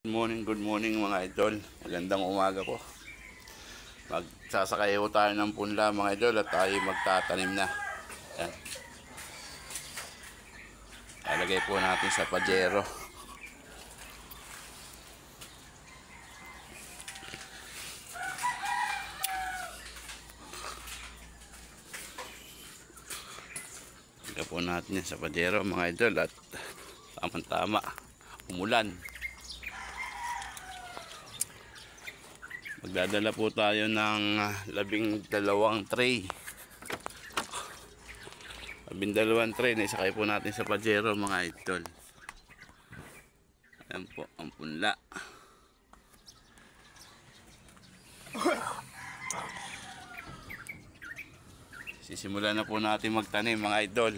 Good morning mga idol. Magandang umaga po. Magsasakay po tayo ng punla mga idol at tayo magtatanim na. Yan. Lalagay po natin sa pajero. Lalagay po natin yan sa pajero mga idol at tamang-tama. Umulan. Magdadala po tayo ng 12 tray. 12 tray na isakay po natin sa pajero mga idol. Ayan po ang punla. Sisimulan na po natin magtanim mga idol.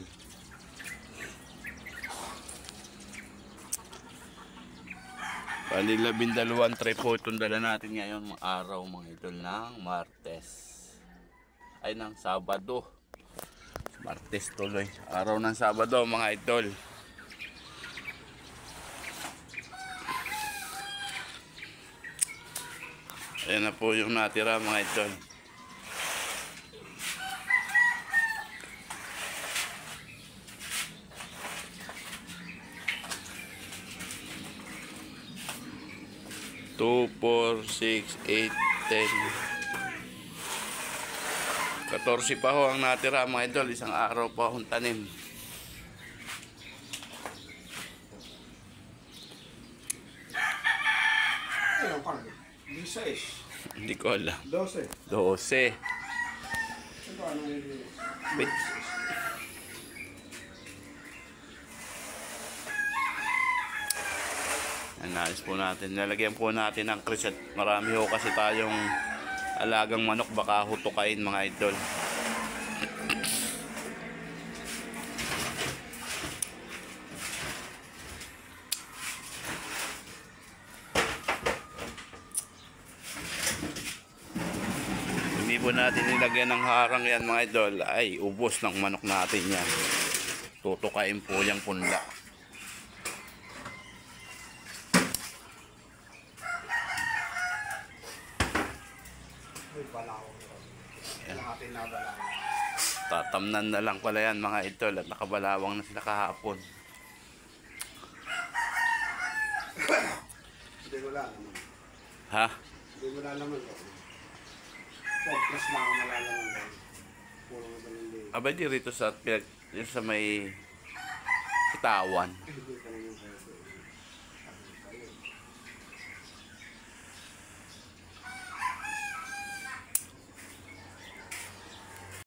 Bali 12 tray po itong dala natin ngayon mga araw mga idol ng Martes. Ay ng Sabado. Martes tuloy. Araw ng Sabado mga idol. Ayan na po yung natira mga idol. Two, 4, 6, 8, 10 14 pa ho ang natira mga idol. Isang araw pa akong tanim. Ayun, parang 16. Hindi ko alam. 12. 12. Ito ano yung Wait. Analyze po natin. Lalagyan po natin ng kriset. Marami ho kasi tayong alagang manok. Baka hutukain mga idol. Hindi po natin nilagyan ng harang yan mga idol. Ay, ubos ng manok natin yan. Tutukain po yung punla. Tatamnan na lang pala yan mga idol at nakabalawang na sila kahapon. Hindi ko lang naman. Ha? Hindi ko lang naman. 4 plus lang ang malalaman ko. Puro na ba hindi? Abay di rito sa may kitawan. Hindi ko